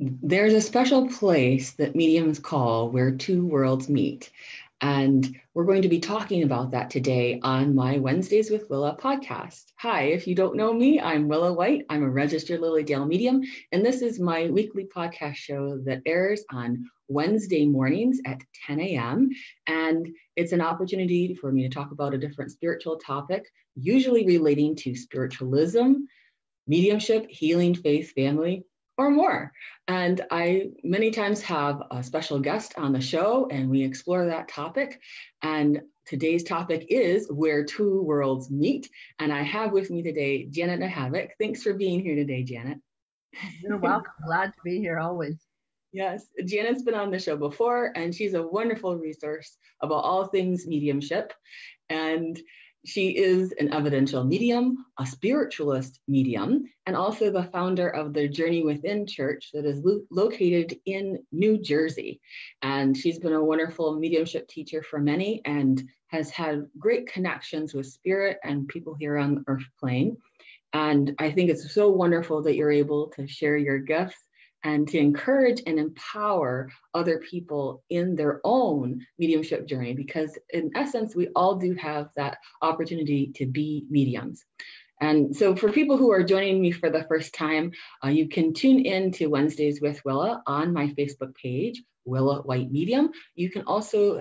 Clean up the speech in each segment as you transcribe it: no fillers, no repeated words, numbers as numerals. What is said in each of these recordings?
There's a special place that mediums call where two worlds meet. And we're going to be talking about that today on my Wednesdays with Willa podcast. Hi, if you don't know me, I'm Willa White. I'm a registered Lily Dale medium, and this is my weekly podcast show that airs on Wednesday mornings at 10 a.m. And it's an opportunity for me to talk about a different spiritual topic, usually relating to spiritualism, mediumship, healing, faith, family, or more. And I many times have a special guest on the show and we explore that topic. And today's topic is where two worlds meet. And I have with me today, Janet Nohavec. Thanks for being here today, Janet. You're welcome. Glad to be here always. Yes, Janet's been on the show before, and she's a wonderful resource about all things mediumship. And she is an evidential medium, a spiritualist medium, and also the founder of the Journey Within Church that is located in New Jersey. And she's been a wonderful mediumship teacher for many and has had great connections with spirit and people here on the earth plane. And I think it's so wonderful that you're able to share your gifts and to encourage and empower other people in their own mediumship journey, because in essence, we all do have that opportunity to be mediums. And so for people who are joining me for the first time, you can tune in to Wednesdays with Willa on my Facebook page, Willa White Medium. You can also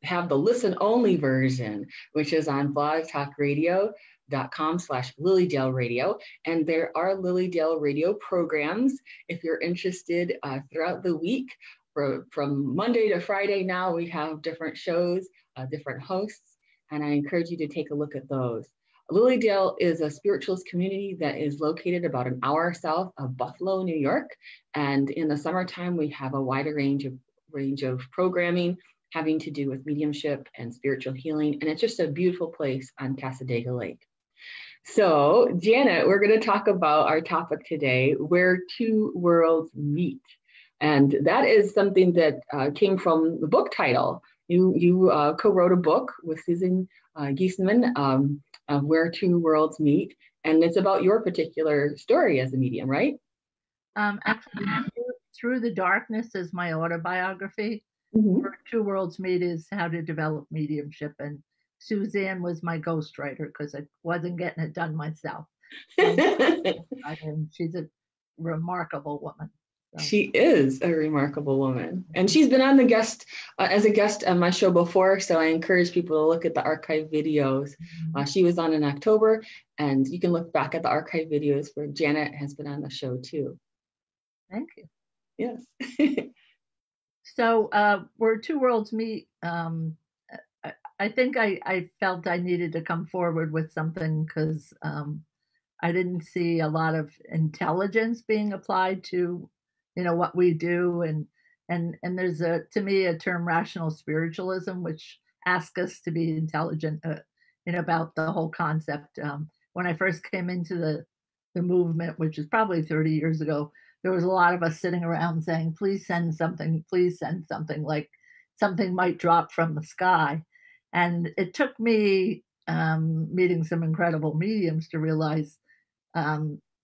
have the listen only version, which is on Blog Talk Radio .com/Lilydale Radio. And there are Lilydale Radio programs if you're interested throughout the week. From Monday to Friday now, we have different shows, different hosts, and I encourage you to take a look at those. Lilydale is a spiritualist community that is located about an hour south of Buffalo, New York. And in the summertime, we have a wider range of programming having to do with mediumship and spiritual healing. And it's just a beautiful place on Cassadaga Lake. So, Janet, we're going to talk about our topic today, where two worlds meet. And that is something that came from the book title. You co-wrote a book with Susan Giesemann, Where Two Worlds Meet. And it's about your particular story as a medium, right? Actually, Through the Darkness is my autobiography. Mm-hmm. Where Two Worlds Meet is how to develop mediumship. And Suzanne was my ghostwriter because I wasn't getting it done myself. And she's a remarkable woman. So. She is a remarkable woman. And she's been on as a guest on my show before. So I encourage people to look at the archive videos. She was on in October, and you can look back at the archive videos where Janet has been on the show too. Thank you. Yes. So where two worlds meet, I think I felt I needed to come forward with something because I didn't see a lot of intelligence being applied to, what we do. And there's to me, a term rational spiritualism, which asks us to be intelligent, about the whole concept. When I first came into the movement, which is probably 30 years ago, there was a lot of us sitting around saying, please send something, like something might drop from the sky. And it took me meeting some incredible mediums to realize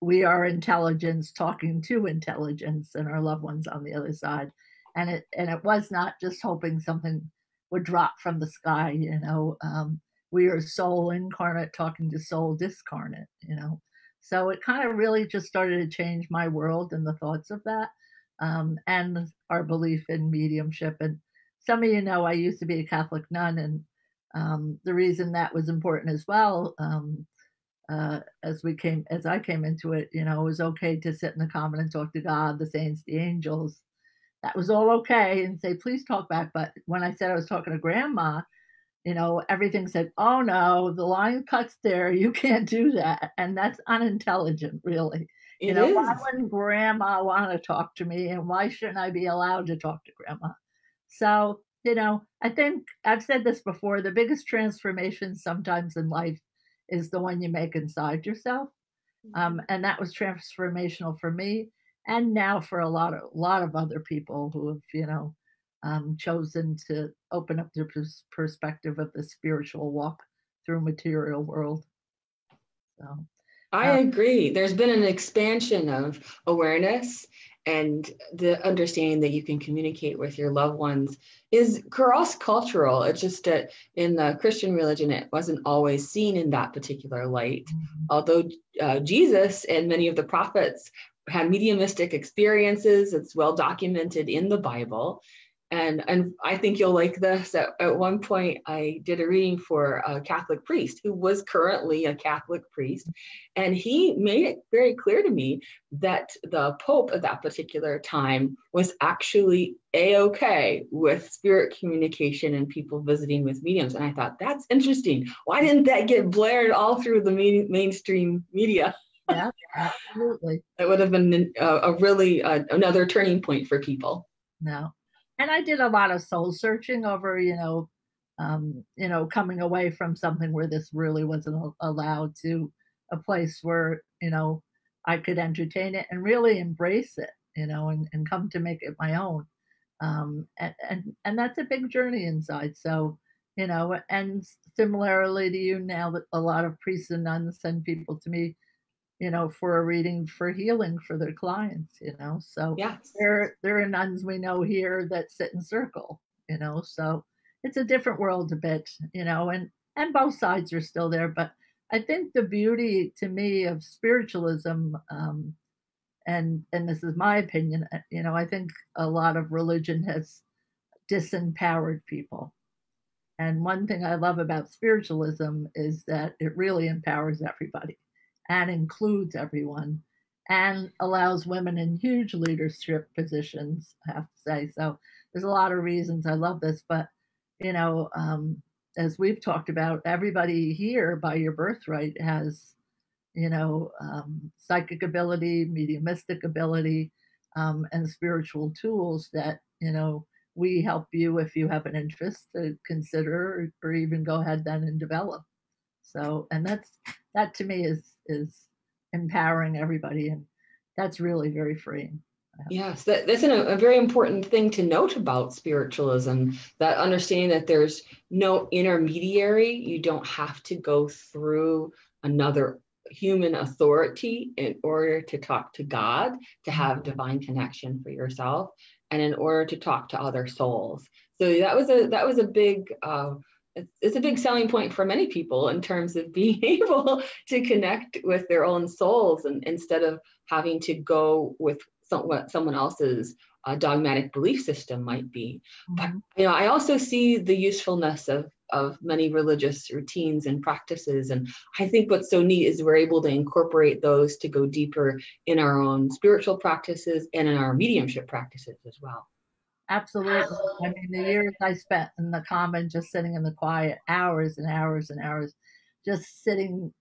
we are intelligence talking to intelligence and our loved ones on the other side. And it was not just hoping something would drop from the sky, we are soul incarnate talking to soul discarnate, So it kind of really just started to change my world and the thoughts of that and our belief in mediumship. And some of you know I used to be a Catholic nun, and the reason that was important as well, as I came into it, it was okay to sit in the convent and talk to God, the saints, the angels. That was all okay, and say, please talk back. But when I said I was talking to grandma, everything said, oh no, the line cuts there. You can't do that. And that's unintelligent, really. Why wouldn't grandma want to talk to me? And why shouldn't I be allowed to talk to grandma? So, I think I've said this before, the biggest transformation sometimes in life is the one you make inside yourself. And that was transformational for me. And now for a lot of other people who have, chosen to open up their perspective of the spiritual walk through material world. So I agree. There's been an expansion of awareness and the understanding that you can communicate with your loved ones is cross-cultural. It's just that in the Christian religion, it wasn't always seen in that particular light. Although Jesus and many of the prophets had mediumistic experiences, it's well documented in the Bible. And I think you'll like this. At one point, I did a reading for a Catholic priest who was currently a Catholic priest. And he made it very clear to me that the Pope at that particular time was actually A-okay with spirit communication and people visiting with mediums. And I thought, that's interesting. Why didn't that get blared all through the mainstream media? Yeah, absolutely. It would have been a really another turning point for people. No. And I did a lot of soul searching over, coming away from something where this really wasn't allowed to a place where, I could entertain it and really embrace it, and come to make it my own. And that's a big journey inside. So, and similarly to you now, that a lot of priests and nuns send people to me, for a reading for healing for their clients, So yes. there are nuns we know here that sit in circle, so it's a different world a bit, and both sides are still there. But I think the beauty to me of spiritualism, and this is my opinion, I think a lot of religion has disempowered people. And one thing I love about spiritualism is that it really empowers everybody and includes everyone and allows women in huge leadership positions, I have to say. So there's a lot of reasons I love this, but as we've talked about, everybody here by your birthright has, psychic ability, mediumistic ability, and spiritual tools that, we help you if you have an interest to consider or even go ahead then and develop. So, and that to me is empowering everybody, and that's really very freeing. Yes, that's a very important thing to note about spiritualism, that understanding that there's no intermediary. You don't have to go through another human authority in order to talk to God, to have divine connection for yourself, and in order to talk to other souls. So that was a big it's a big selling point for many people in terms of being able to connect with their own souls, and instead of having to go with what someone else's dogmatic belief system might be. Mm-hmm. But I also see the usefulness of many religious routines and practices, and I think what's so neat is we're able to incorporate those to go deeper in our own spiritual practices and in our mediumship practices as well. Absolutely. I mean, the years I spent in the common, just sitting in the quiet, hours and hours and hours, just sitting,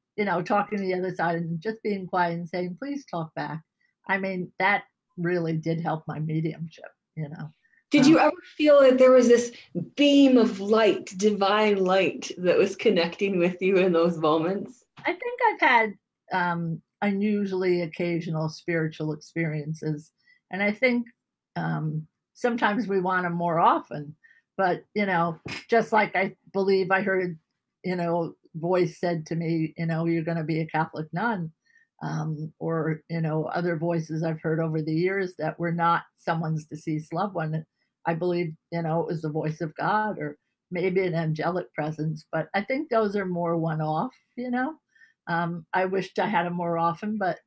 talking to the other side and just being quiet and saying, please talk back. I mean, that really did help my mediumship, Did you ever feel that there was this beam of light, divine light, that was connecting with you in those moments? I think I've had unusually occasional spiritual experiences. And I think sometimes we want them more often. But, just like I believe I heard, voice said to me, you're going to be a Catholic nun. Or other voices I've heard over the years that were not someone's deceased loved one. I believe it was the voice of God or maybe an angelic presence, but I think those are more one-off. I wished I had them more often, but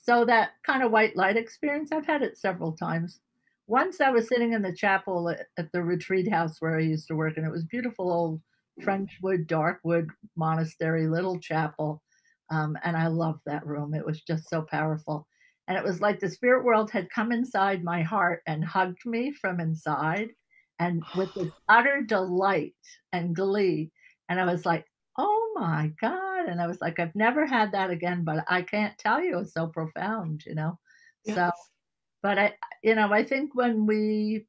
so that kind of white light experience, I've had it several times. Once I was sitting in the chapel at the retreat house where I used to work, and it was beautiful old French wood, dark wood monastery, little chapel. And I loved that room. It was just so powerful. And it was like the spirit world had come inside my heart and hugged me from inside, and with this utter delight and glee. And I was like, oh my God. And I was like, I've never had that again, but I can't tell you, it's so profound, Yes. So, but I think when we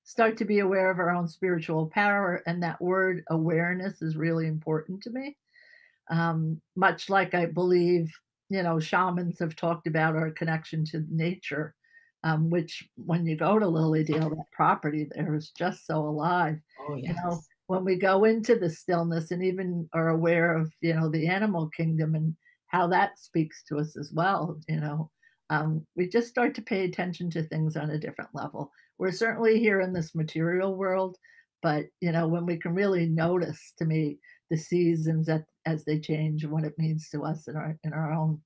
start to be aware of our own spiritual power, and that word awareness is really important to me. Much like I believe, shamans have talked about our connection to nature, which when you go to Lily Dale, that property there is just so alive. Oh, yes. When we go into the stillness and even are aware of, the animal kingdom and how that speaks to us as well, we just start to pay attention to things on a different level. We're certainly here in this material world, but when we can really notice, to me, the seasons as they change and what it means to us in our own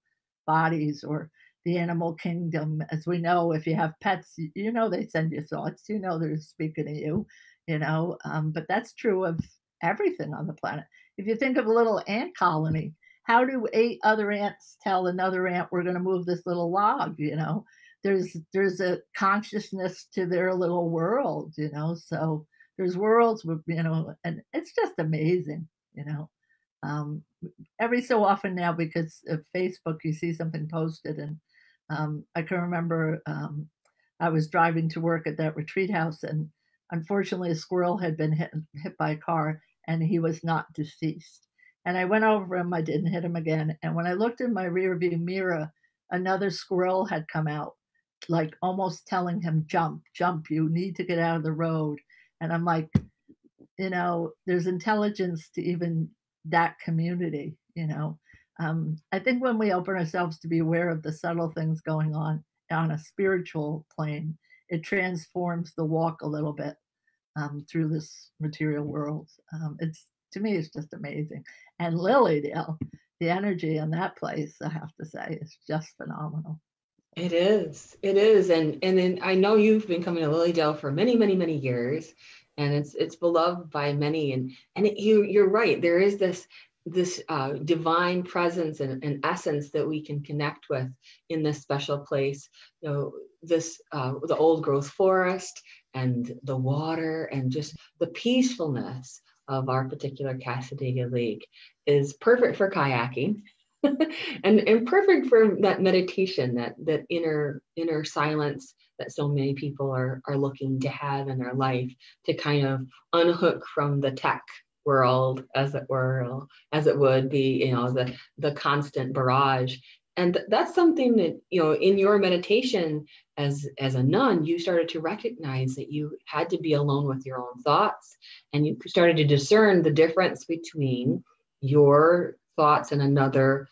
bodies, or the animal kingdom. As we know, if you have pets, they send you thoughts. They're speaking to you. But that's true of everything on the planet. If you think of a little ant colony, how do 8 other ants tell another ant we're going to move this little log? There's a consciousness to their little world. So there's worlds with and it's just amazing. Um, every so often now, because of Facebook, you see something posted, and I can remember I was driving to work at that retreat house, and unfortunately, a squirrel had been hit by a car, and he was not deceased. And I went over him. I didn't hit him again. And when I looked in my rearview mirror, another squirrel had come out, like almost telling him, "Jump, jump! You need to get out of the road." And I'm like, there's intelligence to even that community. I think when we open ourselves to be aware of the subtle things going on a spiritual plane, it transforms the walk a little bit through this material world. It's To me, it's just amazing. And Lilydale, the energy in that place, I have to say, is just phenomenal. It is. It is. And then I know you've been coming to Lilydale for many, many, many years, and it's beloved by many. And you're right. There is this divine presence and essence that we can connect with in this special place. The old growth forest and the water and just the peacefulness of our particular Cassadaga Lake is perfect for kayaking. and perfect for that meditation, that inner silence that so many people are looking to have in their life, to kind of unhook from the tech world, as it were, as it would be, the constant barrage. And that's something that, in your meditation as a nun, you started to recognize that you had to be alone with your own thoughts, and you started to discern the difference between your thoughts and another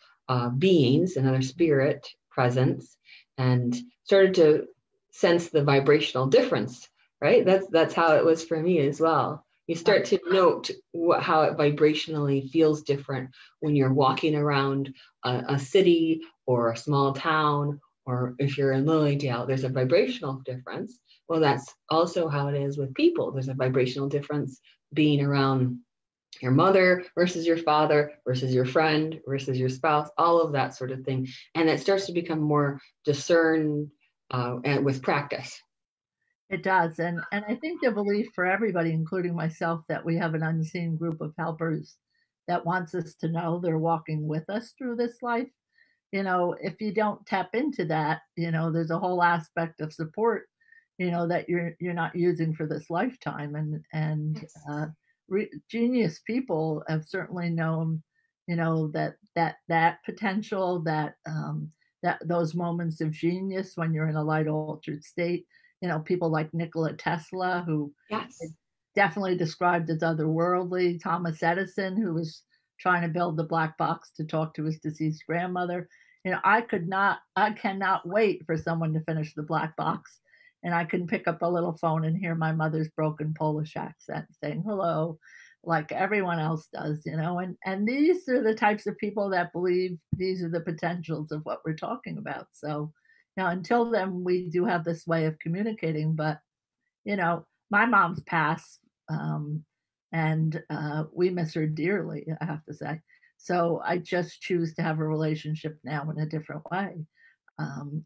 beings, another spirit presence, and started to sense the vibrational difference, right? That's how it was for me as well. You start to note how it vibrationally feels different when you're walking around a city or a small town, or if you're in Lilydale, there's a vibrational difference. Well, that's also how it is with people. There's a vibrational difference being around your mother versus your father versus your friend versus your spouse, all of that sort of thing. And it starts to become more discerned and with practice. It does. And I think the belief for everybody, including myself, that we have an unseen group of helpers that wants us to know they're walking with us through this life. If you don't tap into that, there's a whole aspect of support, that you're not using for this lifetime. And genius people have certainly known, that potential, that those moments of genius when you're in a light altered state. People like Nikola Tesla, who Yes. definitely described as otherworldly. Thomas Edison, who was trying to build the black box to talk to his deceased grandmother. I cannot wait for someone to finish the black box, and I can pick up a little phone and hear my mother's broken Polish accent saying hello, like everyone else does. And these are the types of people that believe these are the potentials of what we're talking about. So, until then, we do have this way of communicating, but my mom's passed, and we miss her dearly, I have to say. So I just choose to have a relationship now in a different way. And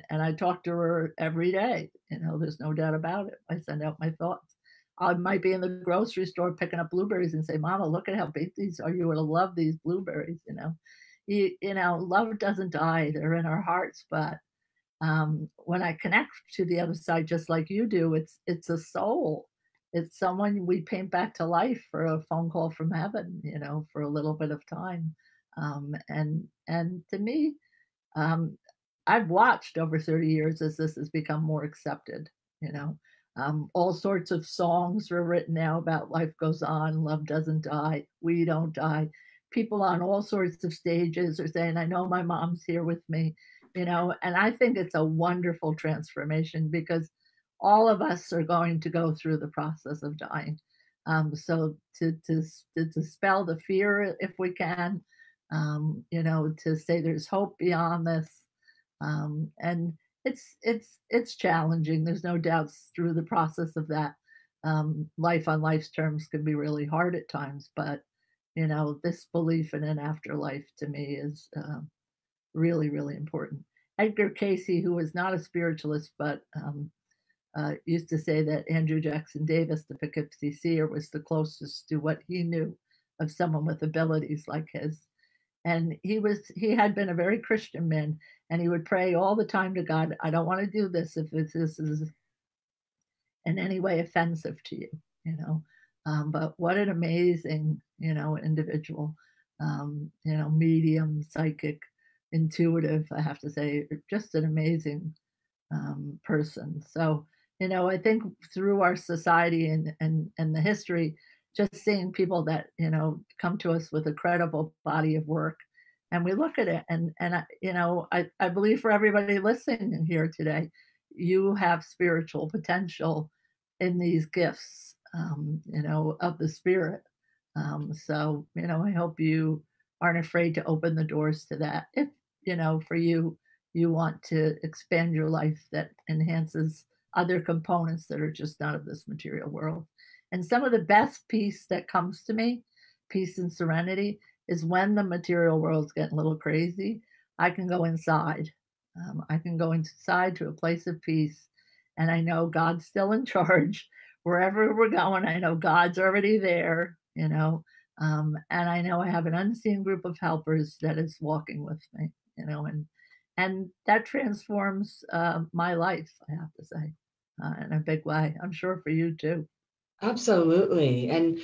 I talk to her every day. There's no doubt about it. I send out my thoughts. I might be in the grocery store picking up blueberries and say, "Mama, look at how big these are. You would love these blueberries." Love doesn't die. They're in our hearts, but when I connect to the other side, just like you do, it's a soul. It's someone we paint back to life for a phone call from heaven, for a little bit of time. And to me, I've watched over 30 years as this has become more accepted. All sorts of songs are written now about life goes on, love doesn't die, we don't die. People on all sorts of stages are saying, "I know my mom's here with me." And I think it's a wonderful transformation because all of us are going to go through the process of dying. So to dispel the fear if we can, to say there's hope beyond this, and it's challenging. There's no doubts through the process of that. Life on life's terms can be really hard at times, but this belief in an afterlife to me is really, really important. Edgar Casey, who was not a spiritualist, but used to say that Andrew Jackson Davis, the Poughkeepsie seer, was the closest to what he knew of someone with abilities like his. And he had been a very Christian man, and he would pray all the time to God, I don't want to do this if this is in any way offensive to you. But what an amazing, individual, medium, psychic, intuitive, I have to say, just an amazing person. So, I think through our society and the history, just seeing people that, come to us with a credible body of work, and we look at it and I believe for everybody listening here today, you have spiritual potential in these gifts, of the spirit. So, I hope you aren't afraid to open the doors to that. If, for you want to expand your life that enhances other components that are just not of this material world. And some of the best peace that comes to me, peace and serenity, is when the material world's getting a little crazy. I can go inside. I can go inside to a place of peace, and I know God's still in charge. Wherever we're going, I know God's already there, and I know I have an unseen group of helpers that is walking with me, and that transforms my life, I have to say, in a big way. I'm sure for you too. Absolutely. And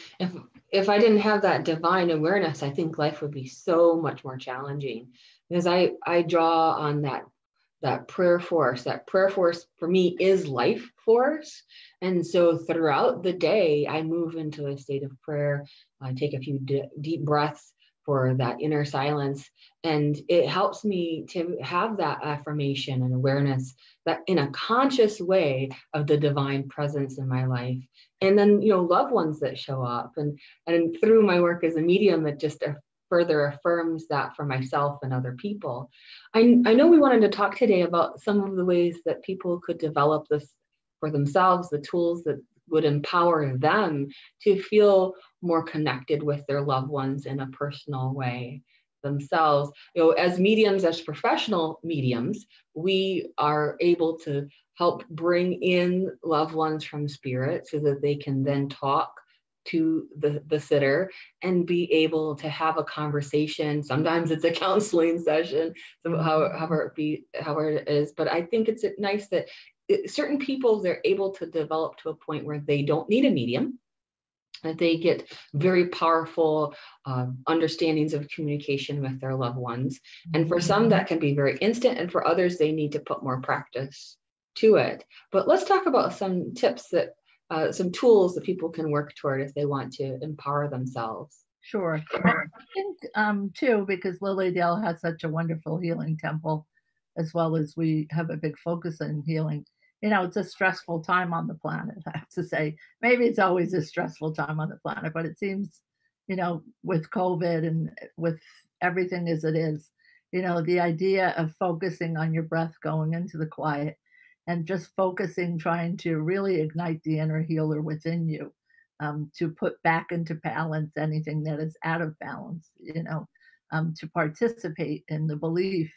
if I didn't have that divine awareness, I think life would be so much more challenging, because I draw on that prayer force. That prayer force for me is life force. And so throughout the day, I move into a state of prayer. I take a few deep breaths for that inner silence. And it helps me to have that affirmation and awareness that in a conscious way of the divine presence in my life. And then, loved ones that show up. And through my work as a medium, it just further affirms that for myself and other people. I know we wanted to talk today about some of the ways that people could develop this for themselves, the tools that would empower them to feel more connected with their loved ones in a personal way themselves. As mediums, as professional mediums, we are able to help bring in loved ones from spirit so that they can then talk to the sitter and be able to have a conversation. Sometimes it's a counseling session, so however it is. But I think it's nice that certain people, they're able to develop to a point where they don't need a medium, that they get very powerful understandings of communication with their loved ones. And for some, that can be very instant, and for others, they need to put more practice to it. But let's talk about some tips some tools that people can work toward if they want to empower themselves. Sure. I think too, because Lilydale has such a wonderful healing temple, as well as we have a big focus on healing. It's a stressful time on the planet, I have to say. Maybe it's always a stressful time on the planet, but it seems, with COVID and with everything as it is, the idea of focusing on your breath, going into the quiet, and just focusing, trying to really ignite the inner healer within you, to put back into balance anything that is out of balance, to participate in the belief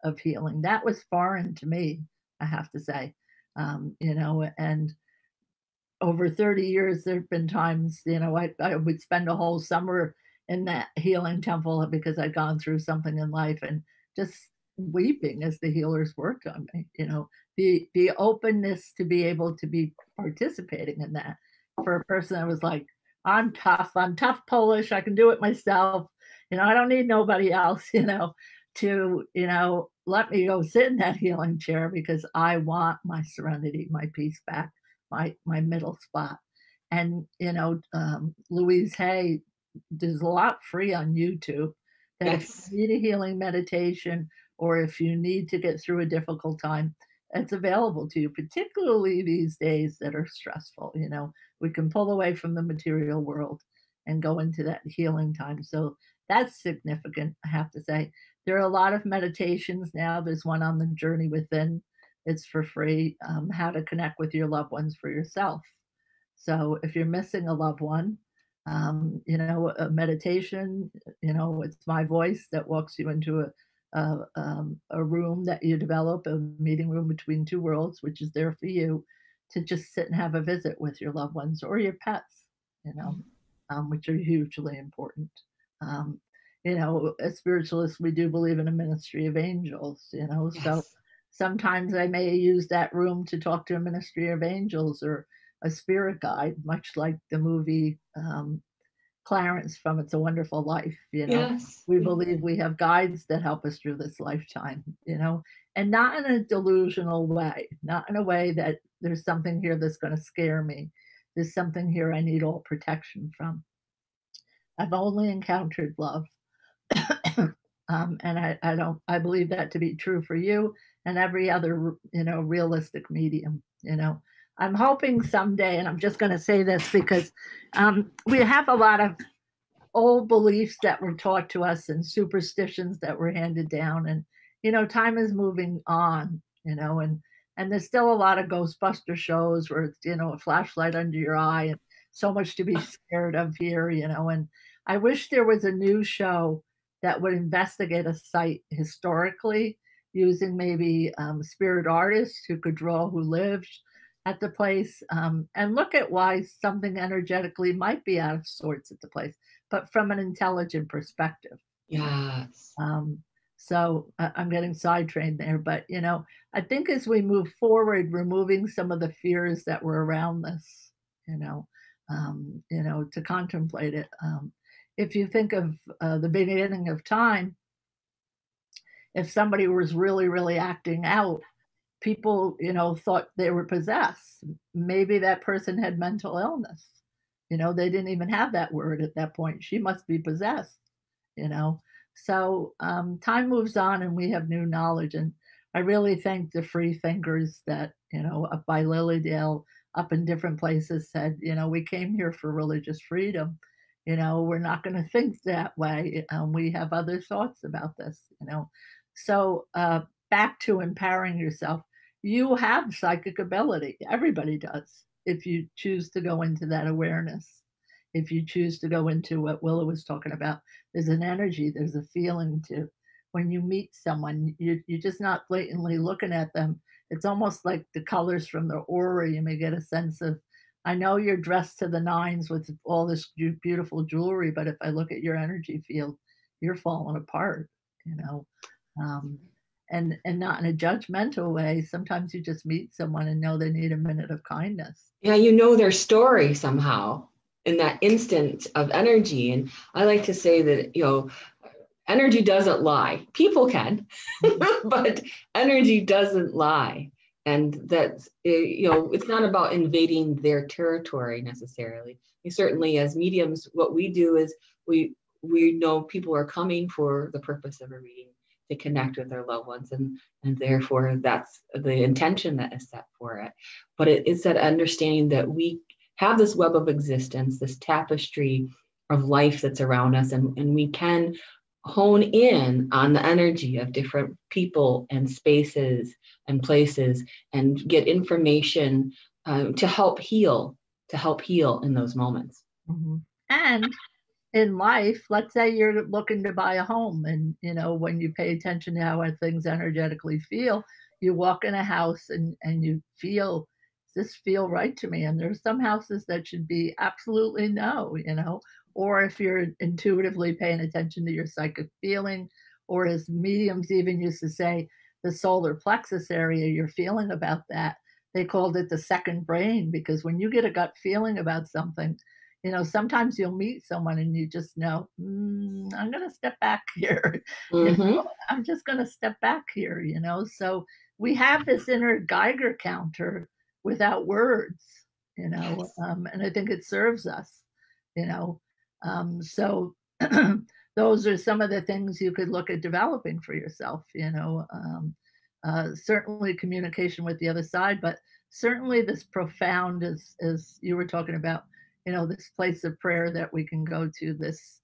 of healing. That was foreign to me, I have to say. And over 30 years, there have been times, I would spend a whole summer in that healing temple because I'd gone through something in life and just weeping as the healers worked on me, the openness to be able to be participating in that. For a person that was like, I'm tough Polish, I can do it myself, I don't need nobody else, to, let me go sit in that healing chair because I want my serenity, my peace back, my middle spot. And, Louise Hay, there's a lot free on YouTube that If you need a healing meditation or if you need to get through a difficult time, it's available to you, particularly these days that are stressful. We can pull away from the material world and go into that healing time. So that's significant, I have to say. There are a lot of meditations now. There's one on the Journey Within. It's for free, how to connect with your loved ones for yourself. So if you're missing a loved one, a meditation, it's my voice that walks you into a room that you develop, a meeting room between two worlds, which is there for you to just sit and have a visit with your loved ones or your pets, which are hugely important. As spiritualists, we do believe in a ministry of angels, Yes. So sometimes I may use that room to talk to a ministry of angels or a spirit guide, much like the movie Clarence from It's a Wonderful Life. Yes. We believe we have guides that help us through this lifetime, and not in a delusional way, not in a way that there's something here that's going to scare me. There's something here I need all protection from. I've only encountered love. And I believe that to be true for you and every other, realistic medium. I'm hoping someday, and I'm just going to say this because we have a lot of old beliefs that were taught to us and superstitions that were handed down, and time is moving on, and there's still a lot of Ghostbuster shows where it's a flashlight under your eye and so much to be scared of here, and I wish there was a new show that would investigate a site historically using maybe spirit artists who could draw who lived at the place, and look at why something energetically might be out of sorts at the place, but from an intelligent perspective. Yes. So I'm getting sidetrained there, but I think as we move forward, removing some of the fears that were around this, to contemplate it. If you think of the beginning of time, if somebody was really, really acting out, people, thought they were possessed. Maybe that person had mental illness. They didn't even have that word at that point. She must be possessed, So time moves on and we have new knowledge. And I really thank the free thinkers that, up by Lilydale, up in different places said, we came here for religious freedom. We're not going to think that way. We have other thoughts about this, So back to empowering yourself. You have psychic ability. Everybody does. If you choose to go into that awareness, if you choose to go into what Willa was talking about, there's an energy, there's a feeling to when you meet someone, you're just not blatantly looking at them. It's almost like the colors from their aura. You may get a sense of, I know you're dressed to the nines with all this beautiful jewelry, but if I look at your energy field, you're falling apart, and not in a judgmental way. Sometimes you just meet someone and know they need a minute of kindness. Yeah, their story somehow in that instant of energy. And I like to say that, energy doesn't lie. People can, but energy doesn't lie. And that's, it's not about invading their territory necessarily. Certainly as mediums, what we do is we know people are coming for the purpose of a reading, to connect with their loved ones. And therefore that's the intention that is set for it. But it's that understanding that we have this web of existence, this tapestry of life that's around us, and we can hone in on the energy of different people and spaces and places and get information to help heal in those moments. Mm-hmm. And in life, let's say you're looking to buy a home, and when you pay attention to how things energetically feel, you walk in a house and you feel, does this feel right to me? And there's some houses that should be absolutely no, or if you're intuitively paying attention to your psychic feeling, or as mediums even used to say, the solar plexus area, you're feeling about that. They called it the second brain, because when you get a gut feeling about something, sometimes you'll meet someone and you just know, I'm going to step back here. Mm-hmm. I'm just going to step back here, So we have this inner Geiger counter without words, and I think it serves us, So the those are some of the things you could look at developing for yourself, certainly communication with the other side, but certainly this profound, as you were talking about, this place of prayer that we can go to, this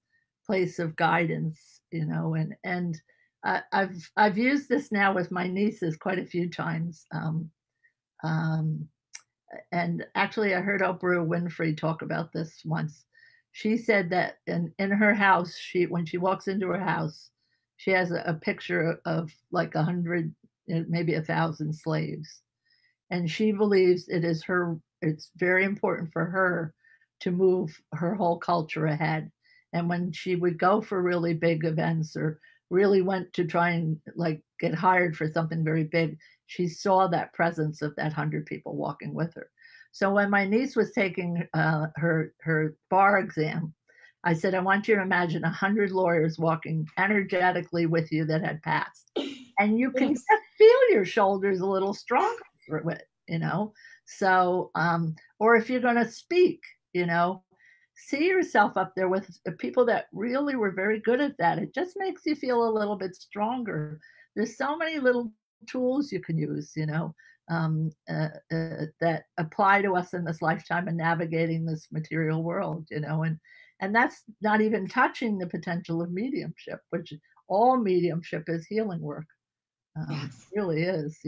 place of guidance, and I've used this now with my nieces quite a few times. And actually, I heard Oprah Winfrey talk about this once. She said that in her house, when she walks into her house, she has a picture of like 100, maybe 1,000 slaves, and she believes it's very important for her to move her whole culture ahead. And when she would go for really big events or really went to try and like get hired for something very big, she saw that presence of that 100 people walking with her. So when my niece was taking her bar exam, I said, I want you to imagine 100 lawyers walking energetically with you that had passed. And you can just feel your shoulders a little stronger through it, So, or if you're going to speak, see yourself up there with people that really were very good at that. It just makes you feel a little bit stronger. There's so many little tools you can use, that apply to us in this lifetime and navigating this material world, and that's not even touching the potential of mediumship, which all mediumship is healing work. Yes. It really is,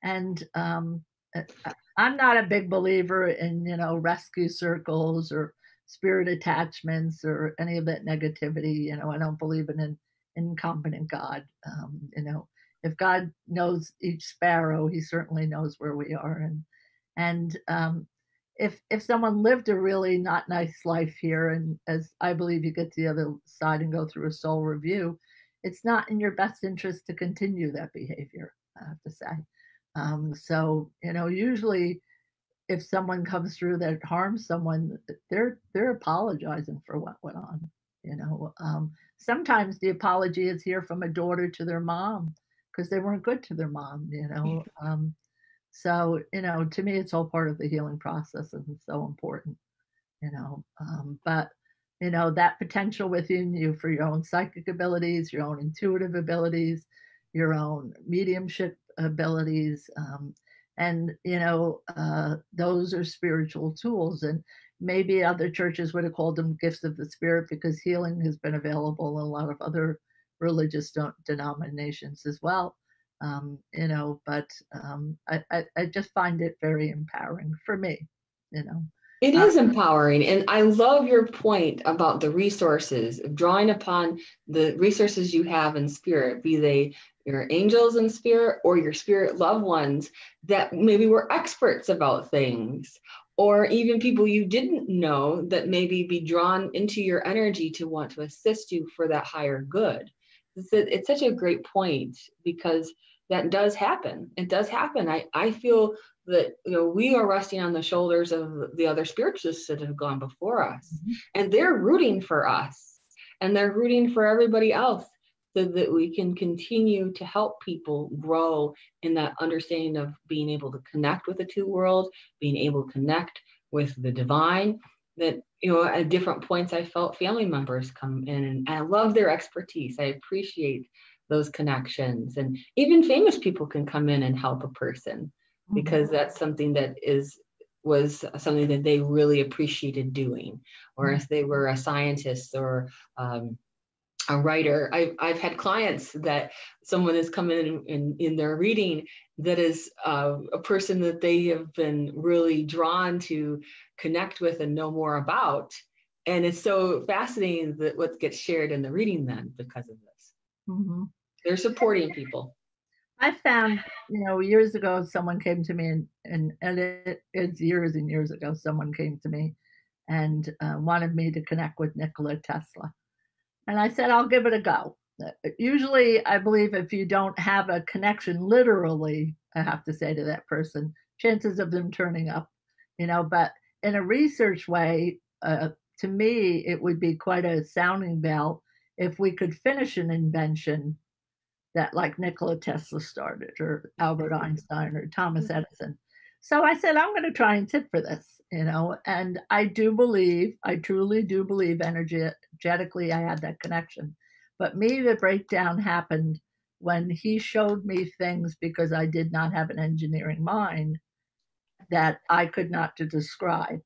and I'm not a big believer in, rescue circles or spirit attachments or any of that negativity. I don't believe in an incompetent God. If God knows each sparrow, he certainly knows where we are. And if someone lived a really not nice life here, and as I believe you get to the other side and go through a soul review, it's not in your best interest to continue that behavior, I have to say. So, usually if someone comes through that harms someone, they're apologizing for what went on. Sometimes the apology is here from a daughter to their mom because they weren't good to their mom. So to me, it's all part of the healing process, and it's so important. But that potential within you for your own psychic abilities, your own intuitive abilities, your own mediumship abilities, and those are spiritual tools. And maybe other churches would have called them gifts of the spirit, because healing has been available in a lot of other religious denominations as well. But I just find it very empowering for me. It is empowering. And I love your point about the resources, drawing upon the resources you have in spirit, be they your angels in spirit or your spirit loved ones that maybe were experts about things, or even people you didn't know that maybe be drawn into your energy to want to assist you for that higher good. It's such a great point, because that does happen. It does happen. I feel that we are resting on the shoulders of the other spiritualists that have gone before us, and they're rooting for us, and they're rooting for everybody else, so that we can continue to help people grow in that understanding of being able to connect with the two worlds, being able to connect with the divine. That at different points I felt family members come in, and I love their expertise. I appreciate those connections, and even famous people can come in and help a person, because that's something that was something that they really appreciated doing, or if they were a scientist or a writer. I've had clients that someone has come in their reading that is a person that they have been really drawn to connect with and know more about. And it's so fascinating that what gets shared in the reading then because of this. Mm-hmm. They're supporting people. I found, years ago, someone came to me, and it's years and years ago, someone came to me and wanted me to connect with Nikola Tesla. And I said, I'll give it a go. Usually, I believe if you don't have a connection, literally, I have to say to that person, chances of them turning up, but in a research way, to me, it would be quite a sounding bell if we could finish an invention that like Nikola Tesla started, or Albert Einstein, or Thomas Edison. So I said, I'm going to try and sit for this, and I truly do believe energetically I had that connection. But me, the breakdown happened when he showed me things because I did not have an engineering mind that I could not describe.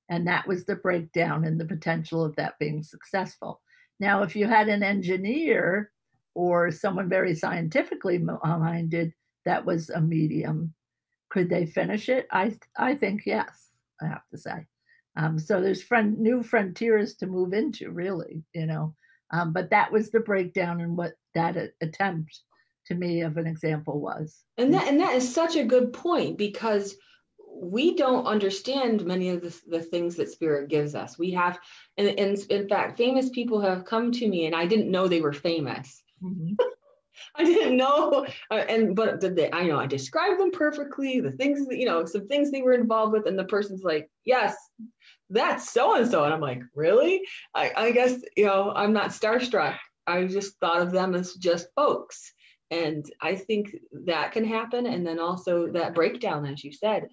And that was the breakdown in the potential of that being successful. Now, if you had an engineer or someone very scientifically minded that was a medium, could they finish it? I think yes, I have to say. So there's new frontiers to move into, really, you know. But that was the breakdown and what that attempt to me of an example was. And that is such a good point, because we don't understand many of the things that spirit gives us. We have, and in fact, famous people have come to me, and I didn't know they were famous. Mm-hmm. I didn't know, but I know I described them perfectly. The things that, you know, some things they were involved with, and the person's like, yes, that's so and so, and I'm like, really? I guess, you know, I'm not starstruck. I just thought of them as just folks, and I think that can happen. And then also that breakdown, as you said,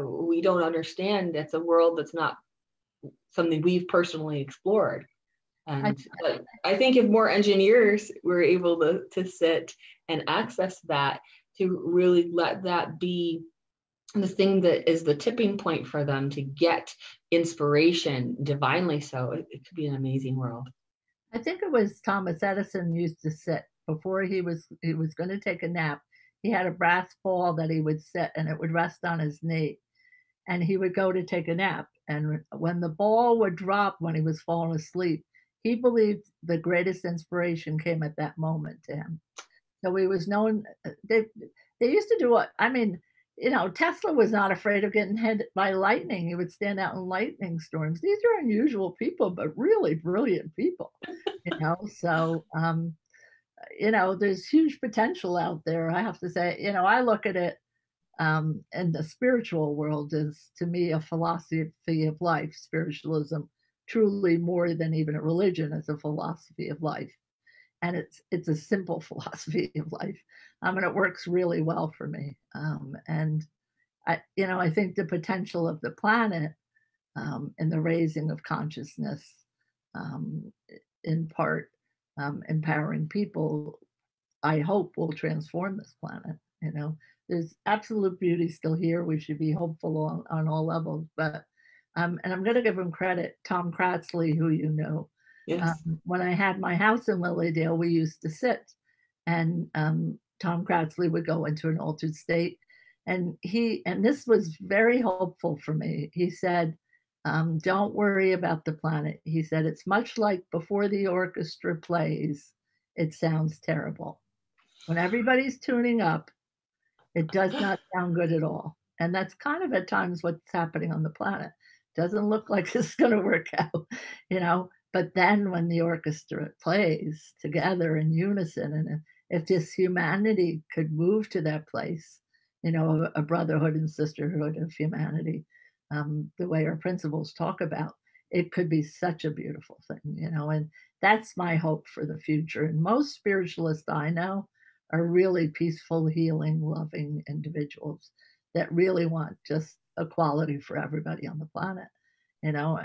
we don't understand. It's a world that's not something we've personally explored. And but I think if more engineers were able to sit and access that, to really let that be the thing that is the tipping point for them to get inspiration, divinely so, it could be an amazing world. I think it was Thomas Edison used to sit before he was going to take a nap. He had a brass ball that he would sit, and it would rest on his knee, and he would go to take a nap. And when the ball would drop when he was falling asleep, he believed the greatest inspiration came at that moment to him. So he was known. They used to do what I mean. You know, Tesla was not afraid of getting hit by lightning. He would stand out in lightning storms. These are unusual people, but really brilliant people. You know, so you know, there's huge potential out there. I have to say, you know, I look at it, and the spiritual world is, to me, a philosophy of life. Spiritualism, truly more than even a religion, is a philosophy of life, and it's a simple philosophy of life, and it works really well for me. And you know, I think the potential of the planet, and the raising of consciousness, in part, empowering people, I hope will transform this planet. You know, there's absolute beauty still here. We should be hopeful on all levels. But and I'm going to give him credit, Tom Kratzley, who you know. Yes. When I had my house in Lilydale, we used to sit, and Tom Kratzley would go into an altered state, and this was very hopeful for me. He said, "Don't worry about the planet." He said, "It's much like before the orchestra plays, it sounds terrible. When everybody's tuning up, it does not sound good at all." And that's kind of at times what's happening on the planet. Doesn't look like this is going to work out, you know. But then when the orchestra plays together in unison, and if this humanity could move to that place, you know, a brotherhood and sisterhood of humanity, the way our principles talk about, it could be such a beautiful thing, you know. And that's my hope for the future. And most spiritualists I know are really peaceful, healing, loving individuals that really want just equality for everybody on the planet, you know.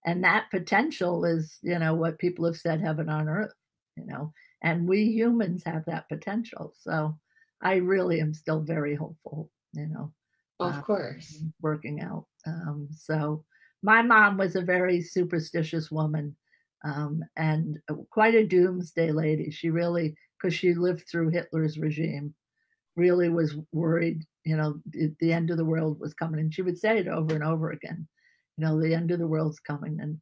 And that potential is, you know, what people have said, heaven on earth, you know, and we humans have that potential. So I really am still very hopeful, you know. Of course. Working out. So my mom was a very superstitious woman, and quite a doomsday lady. She really, because she lived through Hitler's regime, really was worried, you know, the end of the world was coming. And she would say it over and over again, you know, the end of the world's coming.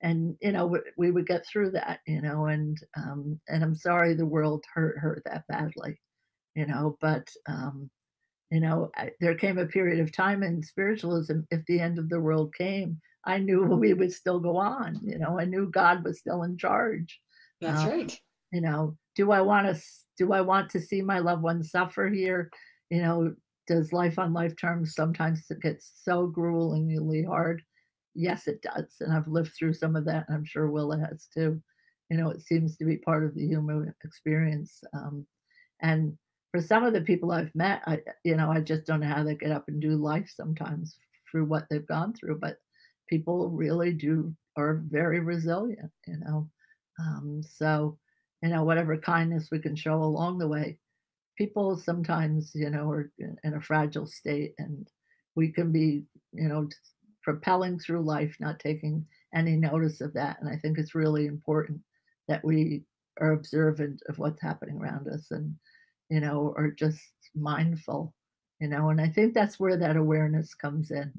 And you know, we would get through that, you know. And I'm sorry the world hurt her that badly, you know. But you know, there came a period of time in spiritualism, if the end of the world came, I knew we would still go on, you know. I knew God was still in charge. That's right. You know, do I want to see my loved ones suffer here? You know, does life on life terms sometimes get so gruelingly hard? Yes, it does. And I've lived through some of that, and I'm sure Willa has too. You know, it seems to be part of the human experience. And for some of the people I've met, I just don't know how they get up and do life sometimes through what they've gone through. But people really do are very resilient, so, whatever kindness we can show along the way. People sometimes, are in a fragile state, and we can be, propelling through life, not taking any notice of that. And I think it's really important that we are observant of what's happening around us, and, are just mindful, and I think that's where that awareness comes in.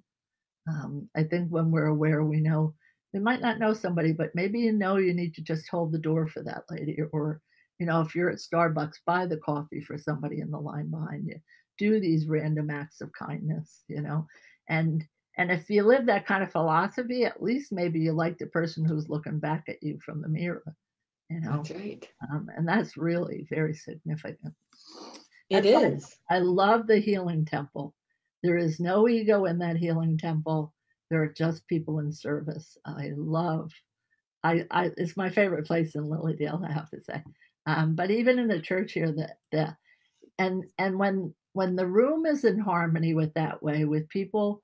I think when we're aware, we know we might not know somebody, but maybe you need to just hold the door for that lady, or if you're at Starbucks, buy the coffee for somebody in the line behind you. Do these random acts of kindness, and if you live that kind of philosophy, at least maybe you like the person who's looking back at you from the mirror, That's right. And that's really very significant. It That's why is. I love the healing temple. There is no ego in that healing temple. There are just people in service. It's my favorite place in Lilydale, I have to say. But even in the church here, and when the room is in harmony with that way, with people,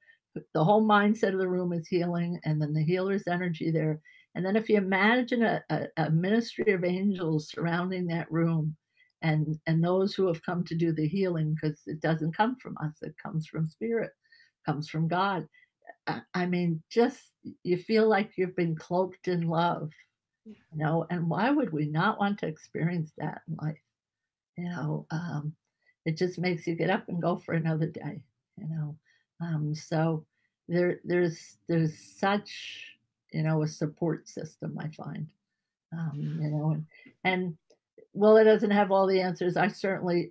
the whole mindset of the room is healing, and then the healer's energy there. And then if you imagine a ministry of angels surrounding that room, and those who have come to do the healing, because it doesn't come from us, it comes from spirit, comes from God. I mean, just you feel like you've been cloaked in love, and why would we not want to experience that in life? It just makes you get up and go for another day. So there's such a support system, I find, and well, it doesn't have all the answers.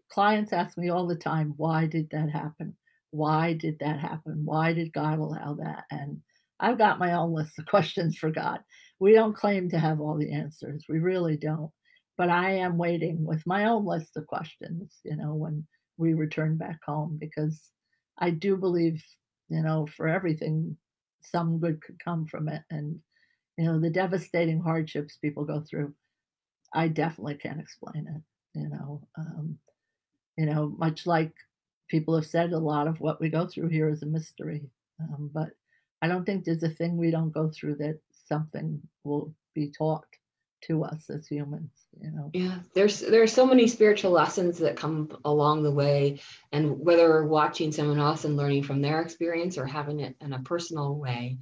Clients ask me all the time, why did that happen? Why did that happen? Why did God allow that? And I've got my own list of questions for God. We don't claim to have all the answers. We really don't. But I am waiting with my own list of questions, when we return back home, because I do believe, for everything, some good could come from it. And, the devastating hardships people go through, I definitely can't explain it, much like people have said, a lot of what we go through here is a mystery. But I don't think there's a thing we don't go through that something will be taught to us as humans. Yeah, there's so many spiritual lessons that come along the way, and whether we're watching someone else and learning from their experience or having it in a personal way.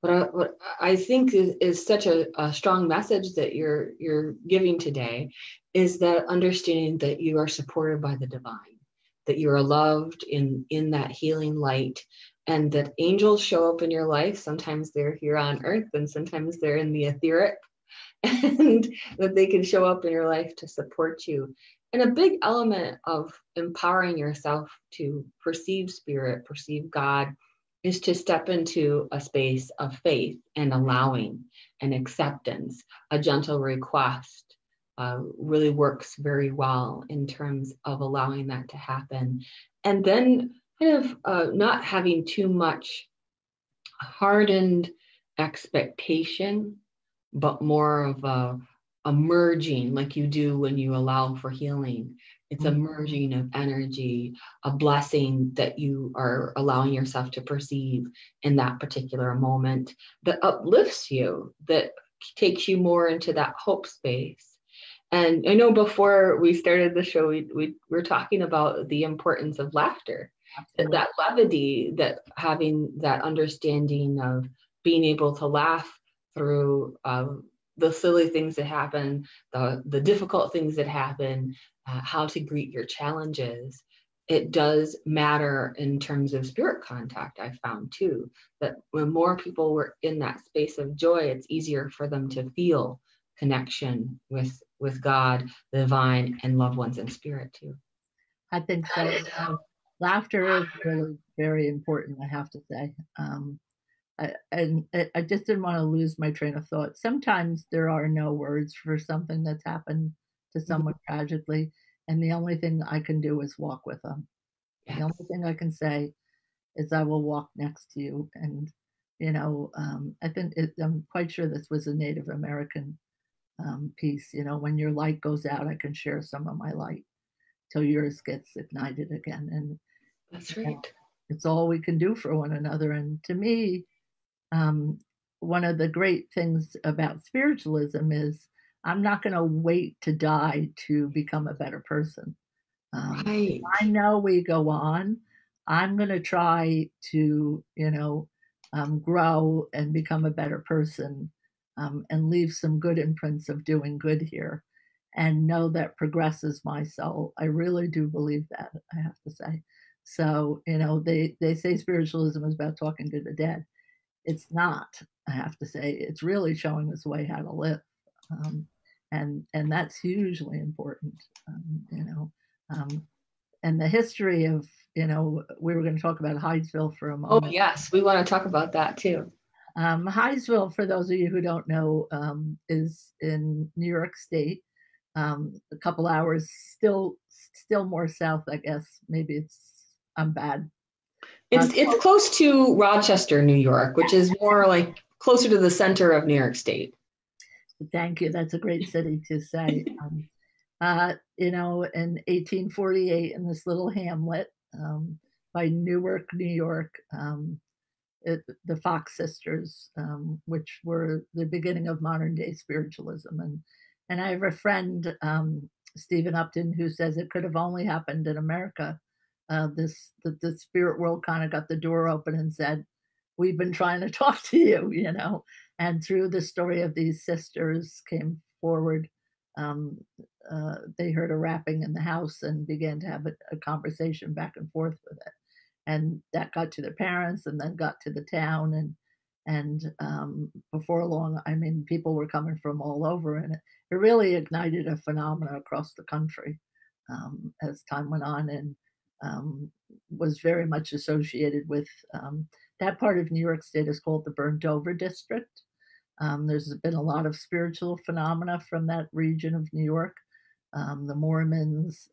What I think is such a strong message that you're giving today is that understanding that you are supported by the divine, that you are loved in that healing light, and that angels show up in your life. Sometimes they're here on earth, and sometimes they're in the etheric, and that they can show up in your life to support you. And a big element of empowering yourself to perceive spirit, perceive God, is to step into a space of faith and allowing and acceptance. A gentle request really works very well in terms of allowing that to happen. And then kind of not having too much hardened expectation, but more of a merging, like you do when you allow for healing. It's a merging of energy, a blessing that you are allowing yourself to perceive in that particular moment, that uplifts you, that takes you more into that hope space. And I know before we started the show, we were talking about the importance of laughter, that levity, that having that understanding of being able to laugh through the silly things that happen, the difficult things that happen, how to greet your challenges. It does matter in terms of spirit contact. I found too, that when more people were in that space of joy, it's easier for them to feel connection with God, the divine, and loved ones in spirit too. I think so. Laughter is really very important, I have to say. I just didn't want to lose my train of thought. Sometimes there are no words for something that's happened to someone tragically, and the only thing I can do is walk with them. Yes. The only thing I can say is I will walk next to you. And, I think I'm quite sure this was a Native American piece. When your light goes out, I can share some of my light till yours gets ignited again. And that's right. It's all we can do for one another. And to me, one of the great things about spiritualism is I'm not going to wait to die to become a better person. Right. I know we go on. I'm going to try to, grow and become a better person, and leave some good imprints of doing good here, and know that progresses my soul. I really do believe that, I have to say. So, they say spiritualism is about talking to the dead. It's not, I have to say. It's really showing us a way how to live. Um, and that's hugely important, you know. Um, and the history of, we were going to talk about Hydesville for a Oh, moment. yes. We want to talk about that too. Hydesville, for those of you who don't know, is in New York State, a couple hours, still more south, I guess. Maybe I'm bad. It's close to Rochester, New York, which is more like closer to the center of New York State. Thank you. That's a great city to say. In 1848, in this little hamlet, by Newark, New York, the Fox sisters, which were the beginning of modern day spiritualism. And I have a friend, Stephen Upton, who says it could have only happened in America. The spirit world kind of got the door open and said, "We've been trying to talk to you," And through the story of these sisters came forward. Um, they heard a rapping in the house and began to have a conversation back and forth with it, and that got to their parents and then got to the town, and before long, I mean, people were coming from all over, and it really ignited a phenomena across the country, as time went on, and was very much associated with, that part of New York State is called the Burnt Over District. There's been a lot of spiritual phenomena from that region of New York. The Mormons,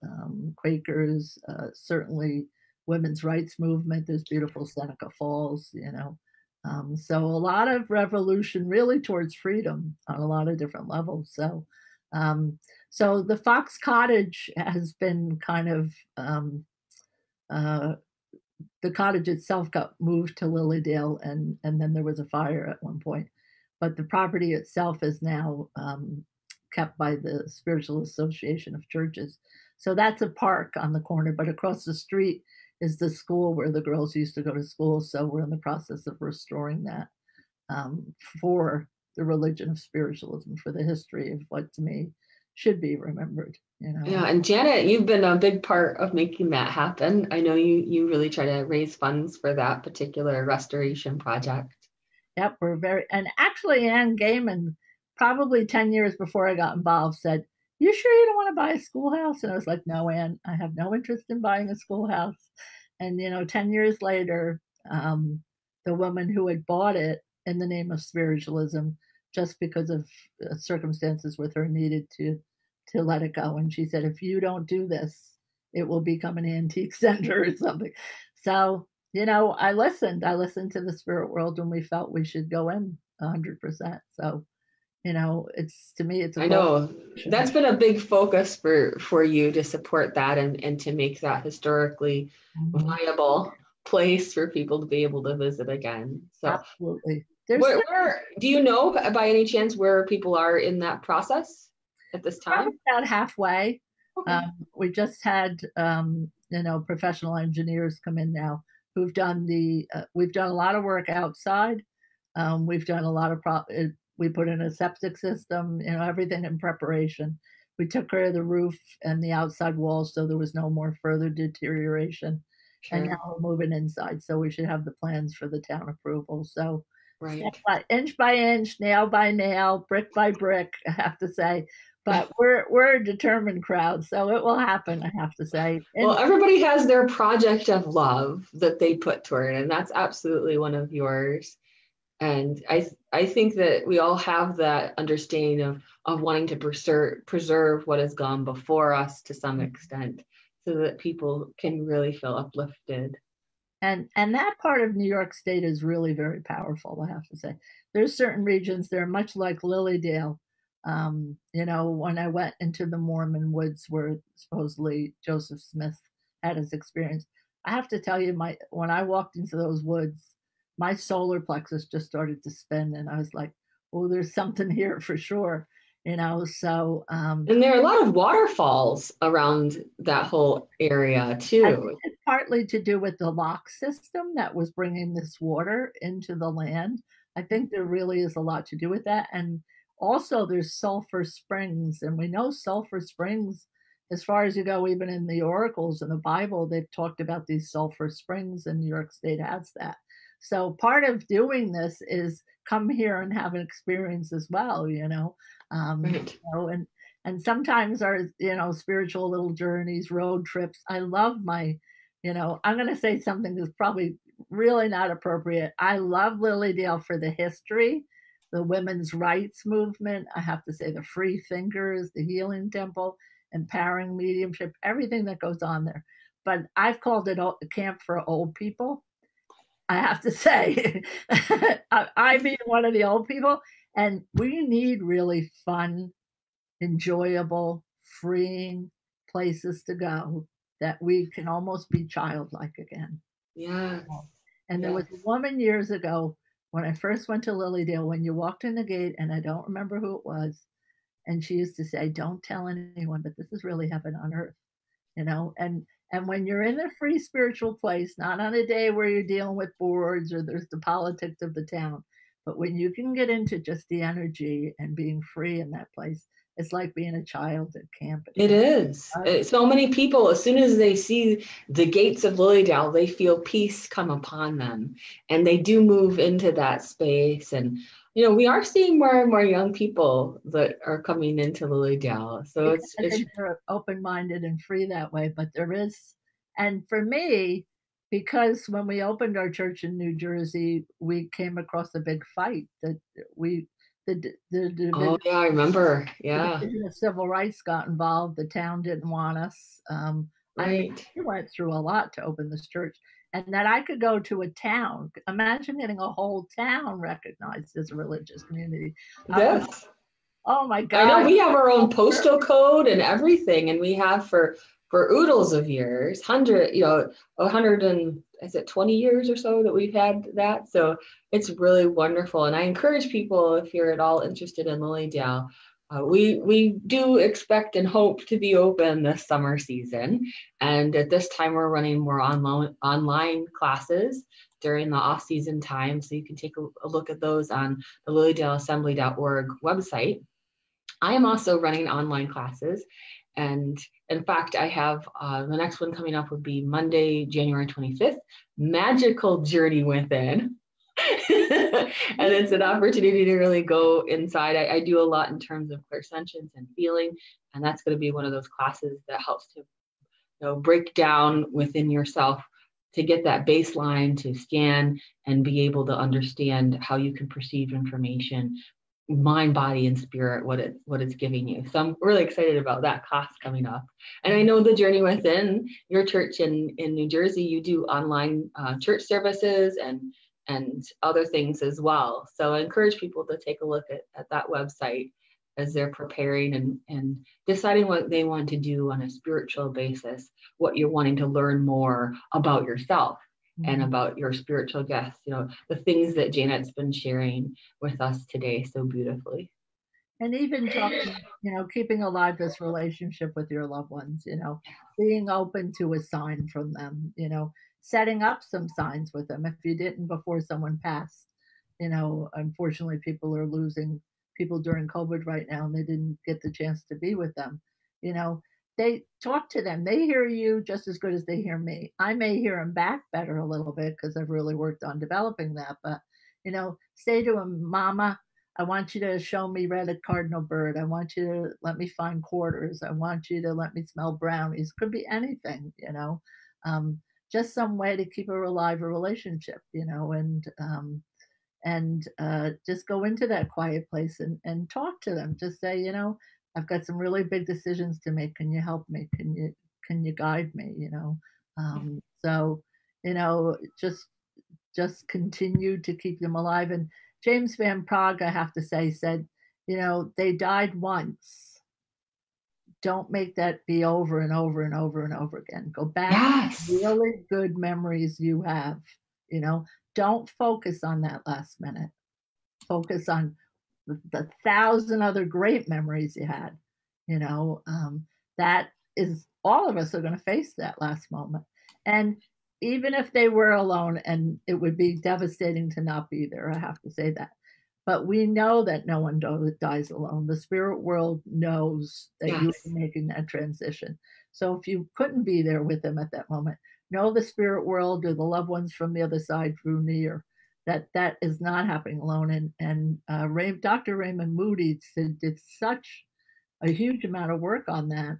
Quakers, certainly women's rights movement. There's beautiful Seneca Falls. So a lot of revolution really towards freedom on a lot of different levels. So the Fox Cottage has been kind of, uh, the cottage itself got moved to Lilydale, and then there was a fire at one point. But the property itself is now, kept by the Spiritual Association of Churches. So that's a park on the corner, but across the street is the school where the girls used to go to school. So we're in the process of restoring that, for the religion of spiritualism, for the history of what to me should be remembered. Yeah, and Janet, you've been a big part of making that happen. I know you really try to raise funds for that particular restoration project. Yep, and actually Anne Gaiman, probably 10 years before I got involved, said, "You sure you don't want to buy a schoolhouse?" And I was like, "No, Anne, I have no interest in buying a schoolhouse." And 10 years later, the woman who had bought it in the name of spiritualism, just because of circumstances with her, needed to let it go. And she said, "If you don't do this, it will become an antique center or something." So, I listened. I listened to the spirit world when we felt we should go in 100%. So, it's, to me, it's a I goal. know that's been a big focus for you to support that and to make that historically Mhm. viable place for people to be able to visit again. So Absolutely. where do you know by any chance where people are in that process at this time? Probably about halfway. Okay. We just had, professional engineers come in now who've done we've done a lot of work outside. We've done a lot of, we put in a septic system, everything in preparation. We took care of the roof and the outside walls so there was no more further deterioration. And Sure. now we're moving inside, so we should have the plans for the town approval. So step Right. by inch, nail by nail, brick by brick, I have to say. But we're a determined crowd, so it will happen, I have to say. And Well, everybody has their project of love that they put toward it, and that's absolutely one of yours. And I think that we all have that understanding of wanting to preserve what has gone before us to some extent, so that people can really feel uplifted. and that part of New York State is really very powerful, I have to say. There's certain regions, they're much like Lilydale. When I went into the Mormon woods where supposedly Joseph Smith had his experience, I have to tell you, when I walked into those woods, my solar plexus just started to spin, and I was like, oh, there's something here for sure, so And there are a lot of waterfalls around that whole area I think too. it's partly to do with the lock system that was bringing this water into the land. I think there really is a lot to do with that. And also, there's sulfur springs, and we know sulfur springs, as far as you go, even in the oracles in the Bible, they've talked about these sulfur springs, and New York State has that. So part of doing this is come here and have an experience as well, Right. and sometimes our spiritual little journeys, road trips. I love my, I'm going to say something that's probably really not appropriate. I love Lilydale for the history, the women's rights movement. I have to say the free thinkers, the healing temple, empowering mediumship, everything that goes on there. But I've called it a camp for old people. I have to say, I being one of the old people, and we need really fun, enjoyable, freeing places to go that we can almost be childlike again. Yes. And there Yes. was a woman years ago when I first went to Lilydale, when you walked in the gate, and I don't remember who it was, and she used to say, "Don't tell anyone, but this is really heaven on earth," and when you're in a free spiritual place, not on a day where you're dealing with boards or there's the politics of the town, but when you can get into just the energy and being free in that place, it's like being a child at camp It again. is. So many people, as soon as they see the gates of Lilydale, they feel peace come upon them, and they do move into that space. And we are seeing more and more young people that are coming into Lilydale. So Because it's they're open-minded and free that way, but there is, and for me, because when we opened our church in New Jersey, we came across a big fight that we the oh division yeah, I remember. the Yeah, Division of Civil Rights got involved. The town didn't want us. I mean, right. we went through a lot to open this church, and that I could go to a town. Imagine getting a whole town recognized as a religious community. I was, Yes. oh my I know God. we have our own postal code and everything, and we have for oodles of years, 100 and is it 20 years or so that we've had that. So it's really wonderful, and I encourage people, if you're at all interested in Lilydale, we do expect and hope to be open this summer season, and at this time we're running more online classes during the off-season time, so you can take a look at those on the lilydaleassembly.org website. I am also running online classes. And in fact, I have the next one coming up would be Monday, January 25th, Magical Journey Within. And it's an opportunity to really go inside. I do a lot in terms of clairsentience and feeling. And that's going to be one of those classes that helps to break down within yourself to get that baseline to scan and be able to understand how you can perceive information, mind, body, and spirit, what it's giving you. So I'm really excited about that class coming up. And I know the Journey Within your church in New Jersey, you do online church services and other things as well. So I encourage people to take a look at that website as they're preparing and deciding what they want to do on a spiritual basis, what you're wanting to learn more about yourself and about your spiritual guests, the things that Janet's been sharing with us today so beautifully. And even talking, keeping alive this relationship with your loved ones, being open to a sign from them, setting up some signs with them if you didn't before someone passed. Unfortunately, people are losing people during COVID right now, and they didn't get the chance to be with them. You know, they talk to them. They hear you just as good as they hear me. I may hear them back better a little bit because I've really worked on developing that. But, say to them, Mama, I want you to show me red a cardinal bird. I want you to let me find quarters. I want you to let me smell brownies. Could be anything, just some way to keep a alive a relationship, and just go into that quiet place and talk to them. Just say, I've got some really big decisions to make. Can you help me? Can you guide me? So, just continue to keep them alive. And James Van Prague, I have to say, said, they died once. Don't make that be over and over and over and over again. Go back to Yes. really good memories you have. You know, don't focus on that last minute. Focus on the 1,000 other great memories you had. That is, all of us are going to face that last moment. And even if they were alone, and it would be devastating to not be there, I have to say that. But we know that no one dies alone. The spirit world knows that Yes. you are making that transition. So if you couldn't be there with them at that moment, know the spirit world or the loved ones from the other side drew near. That is not happening alone. And Dr. Raymond Moody did such a huge amount of work on that.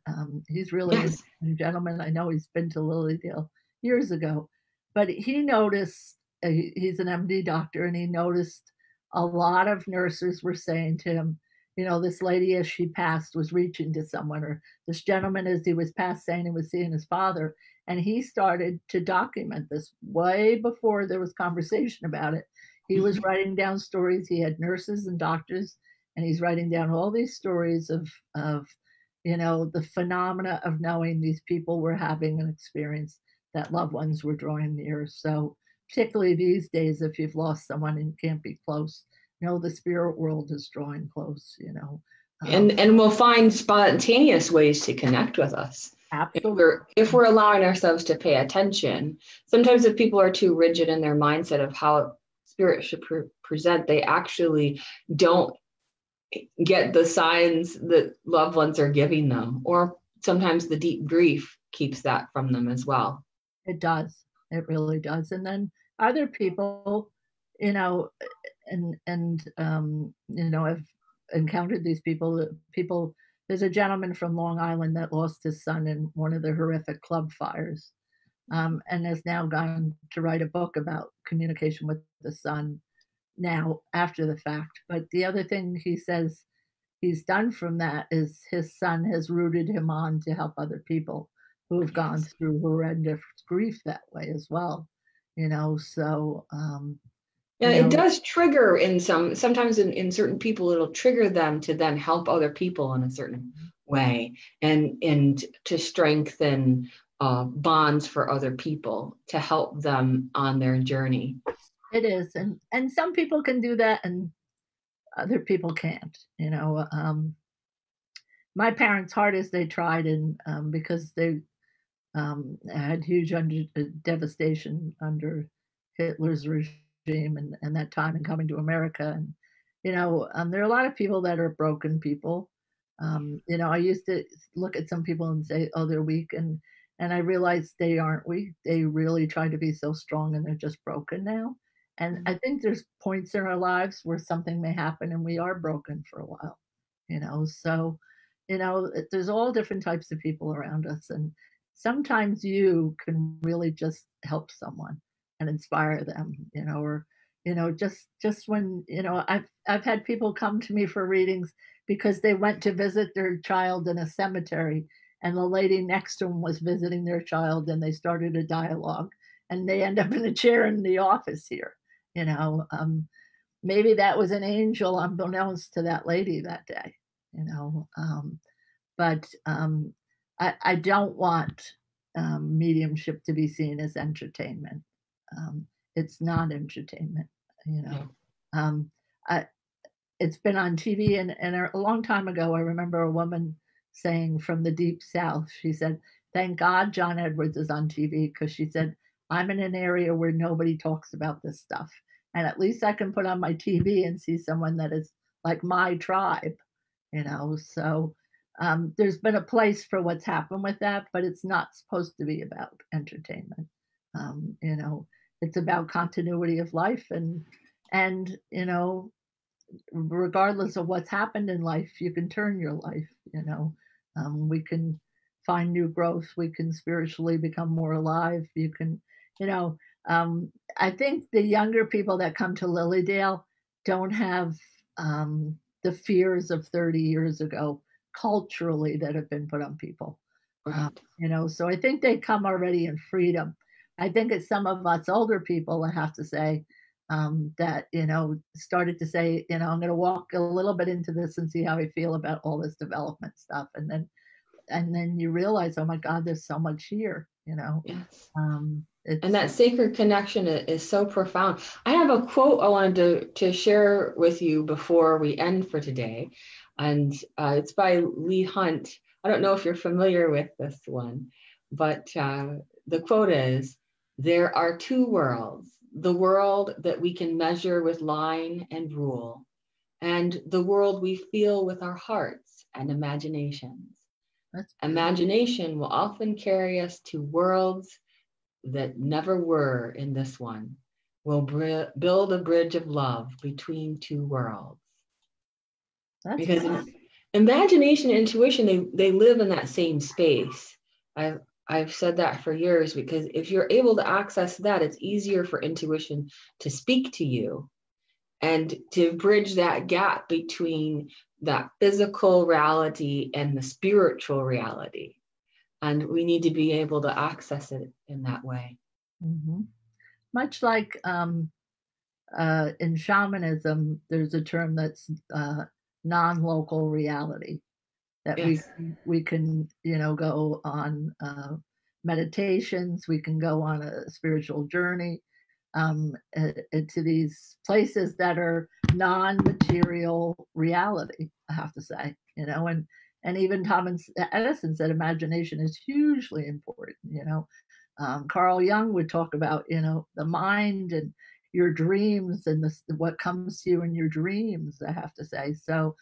He's really Yes. a gentleman. I know he's been to Lilydale years ago, but he noticed, he's an MD doctor, and he noticed a lot of nurses were saying to him, this lady as she passed was reaching to someone, or this gentleman as he was passed saying he was seeing his father. And he started to document this way before there was conversation about it. He was writing down stories. He had nurses and doctors, and he's writing down all these stories of the phenomena of knowing these people were having an experience that loved ones were drawing near. So particularly these days, if you've lost someone and can't be close, the spirit world is drawing close. And we'll find spontaneous ways to connect with us. Absolutely. If we're allowing ourselves to pay attention. Sometimes if people are too rigid in their mindset of how spirit should present, they actually don't get the signs that loved ones are giving them, or sometimes the deep grief keeps that from them as well. It does. It really does. And then other people, I've encountered these people. There's a gentleman from Long Island that lost his son in one of the horrific club fires, and has now gone to write a book about communication with the son now after the fact. But the other thing he says he's done from that is his son has rooted him on to help other people who have gone through horrendous grief that way as well. So it does trigger sometimes in certain people, it'll trigger them to then help other people in a certain way, and to strengthen bonds for other people, to help them on their journey. It is. And some people can do that and other people can't. My parents, hard as they tried, and because they had huge devastation under Hitler's regime and that time, and coming to America. And, there are a lot of people that are broken people. I used to look at some people and say, oh, they're weak. And I realized they aren't weak. They really try to be so strong, and they're just broken now. And I think there's points in our lives where something may happen and we are broken for a while, so, there's all different types of people around us. And sometimes you can really just help someone and inspire them, or, just when, I've had people come to me for readings because they went to visit their child in a cemetery, and the lady next to them was visiting their child, and they started a dialogue, and they end up in a chair in the office here. Maybe that was an angel unbeknownst to that lady that day, but I don't want mediumship to be seen as entertainment. It's not entertainment, it's been on TV, and a long time ago, I remember a woman saying from the deep South, she said, thank God John Edwards is on TV, because she said, I'm in an area where nobody talks about this stuff. And at least I can put on my TV and see someone that is like my tribe, So there's been a place for what's happened with that, but it's not supposed to be about entertainment. It's about continuity of life, and regardless of what's happened in life, you can turn your life. We can find new growth. We can spiritually become more alive. You can, I think the younger people that come to Lilydale don't have the fears of 30 years ago culturally that have been put on people. So I think they come already in freedom. I think it's some of us older people, I have to say, that, started to say, I'm going to walk a little bit into this and see how I feel about all this development stuff. And then you realize, oh my God, there's so much here, Yes. And that sacred connection is so profound. I have a quote I wanted to share with you before we end for today. And it's by Lee Hunt. I don't know if you're familiar with this one, but the quote is, "There are two worlds, the world that we can measure with line and rule, and the world we feel with our hearts and imaginations. Imagination will often carry us to worlds that never were in this one. We'll build a bridge of love between two worlds." Because imagination and intuition, they live in that same space. I've said that for years, because if you're able to access that, it's easier for intuition to speak to you and to bridge that gap between that physical reality and the spiritual reality. And we need to be able to access it in that way. Mm-hmm. Much like in shamanism, there's a term that's non-local reality, that yes. we can, go on meditations, we can go on a spiritual journey to these places that are non-material reality, I have to say, and even Thomas Edison said imagination is hugely important. Carl Jung would talk about, the mind and your dreams and what comes to you in your dreams, I have to say. So,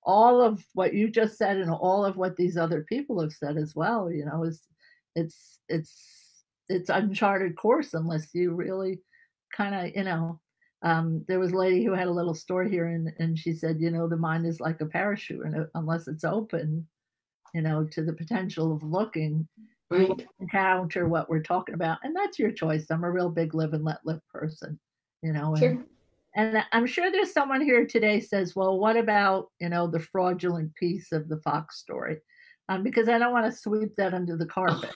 all of what you just said and all of what these other people have said as well, is it's uncharted course unless you really kind of, there was a lady who had a little store here, and she said, the mind is like a parachute, and unless it's open, to the potential of looking, right, you encounter what we're talking about. And that's your choice. I'm a real big live and let live person, Sure. And I'm sure there's someone here today says, well, what about, the fraudulent piece of the Fox story? Because I don't want to sweep that under the carpet,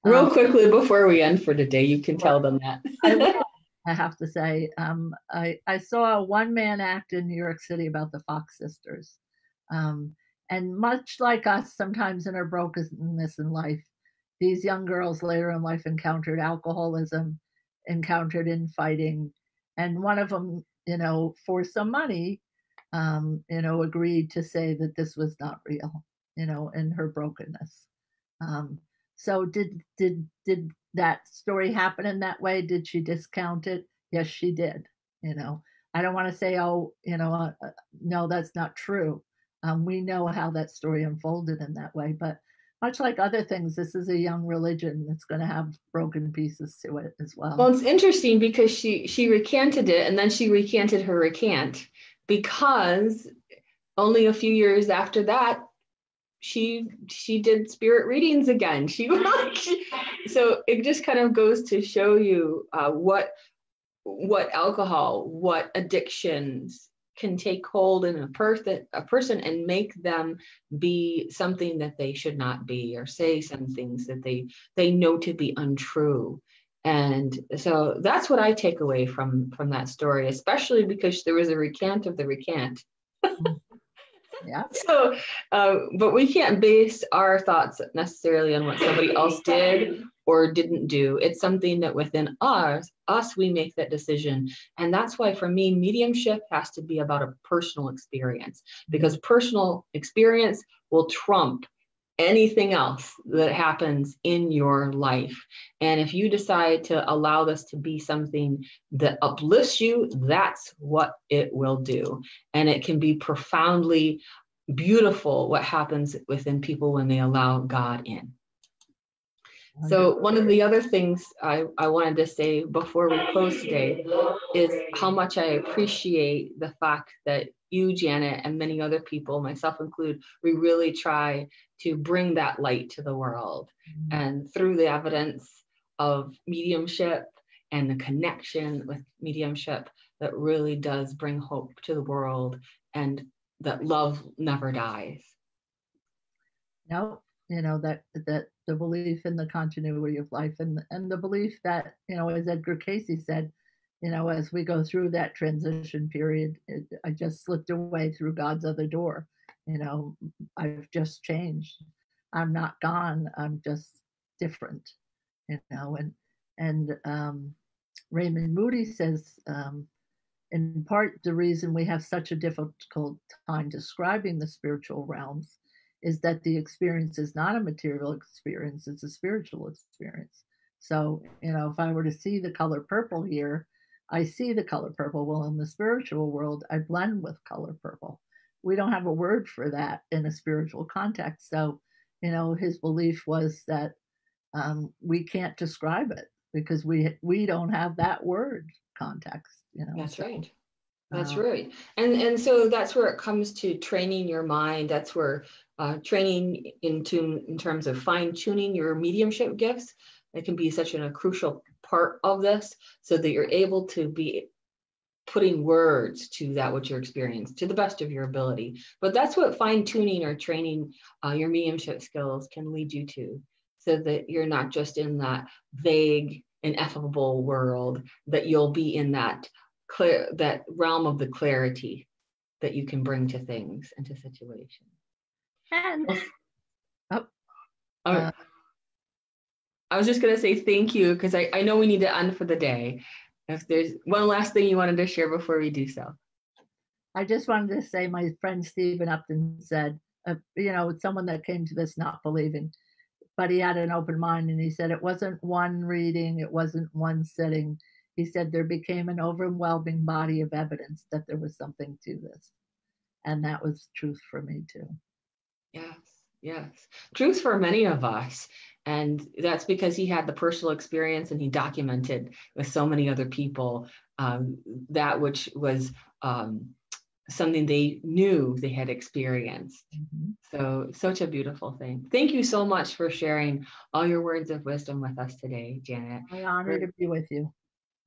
Real quickly before we end for today, you can tell them that. I will. I have to say, I saw a one-man act in New York City about the Fox sisters. And much like us, sometimes in our brokenness in life, these young girls later in life encountered alcoholism, encountered infighting, and one of them, for some money, agreed to say that this was not real, in her brokenness. So did that story happen in that way? Did she discount it? Yes, she did. I don't want to say, oh, no, that's not true. We know how that story unfolded in that way, but much like other things, this is a young religion that's going to have broken pieces to it as well. Well, it's interesting because she recanted it, and then she recanted her recant, because only a few years after that, she did spirit readings again. So it just kind of goes to show you what alcohol, what addictions can take hold in a person and make them be something that they should not be, or say some things that they know to be untrue. And so that's what I take away from that story, especially because there was a recant of the recant. Yeah. So, but we can't base our thoughts necessarily on what somebody else did or didn't do. It's something that within us, we make that decision. And that's why for me, mediumship has to be about a personal experience, because personal experience will trump anything else that happens in your life. And if you decide to allow this to be something that uplifts you, that's what it will do. And it can be profoundly beautiful what happens within people when they allow God in. So one of the other things I wanted to say before we close today is how much I appreciate the fact that you, Janet, and many other people, myself included, we really try to bring that light to the world. And through the evidence of mediumship and the connection with mediumship, that really does bring hope to the world, and that love never dies. No, that the belief in the continuity of life, and the belief that, as Edgar Casey said, as we go through that transition period, I just slipped away through God's other door. I've just changed. I'm not gone. I'm just different. and Raymond Moody says, in part, the reason we have such a difficult time describing the spiritual realms is that the experience is not a material experience, it's a spiritual experience. So, if I were to see the color purple here, I see the color purple. Well, in the spiritual world, I blend with color purple. We don't have a word for that in a spiritual context. So, his belief was that we can't describe it because we don't have that word context. That's so, right. That's right. And so that's where it comes to training your mind. That's where training in terms of fine tuning your mediumship gifts, it can be such a crucial part of this, so that you're able to be putting words to that which you're experiencing to the best of your ability. But that's what fine tuning or training your mediumship skills can lead you to, so that you're not just in that vague, ineffable world, that you'll be in that realm of the clarity that you can bring to things and to situations. And I was just going to say thank you, because I know we need to end for the day. If there's one last thing you wanted to share before we do so. I just wanted to say, my friend Stephen Upton said, someone that came to this not believing, but he had an open mind, and he said it wasn't one reading, it wasn't one sitting. He said there became an overwhelming body of evidence that there was something to this. And that was truth for me too. Yes. Truth for many of us. And that's because he had the personal experience, and he documented with so many other people that which was something they knew they had experienced. Mm-hmm. So such a beautiful thing. Thank you so much for sharing all your words of wisdom with us today, Janet. I'm honored to be with you.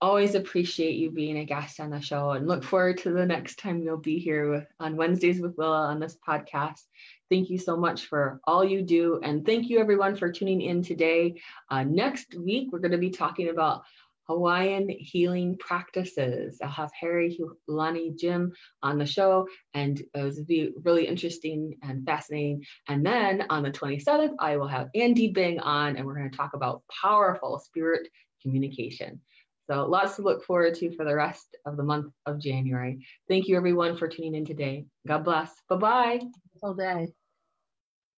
Always appreciate you being a guest on the show, and look forward to the next time you'll be here on Wednesdays with Willa on this podcast. Thank you so much for all you do. And thank you everyone for tuning in today. Next week, we're going to be talking about Hawaiian healing practices. I'll have Harry, Hulani, Jim on the show, and it will be really interesting and fascinating. And then on the 27th, I will have Andy Bing on, and we're going to talk about powerful spirit communication. So lots to look forward to for the rest of the month of January. Thank you everyone for tuning in today. God bless. Bye-bye. All day.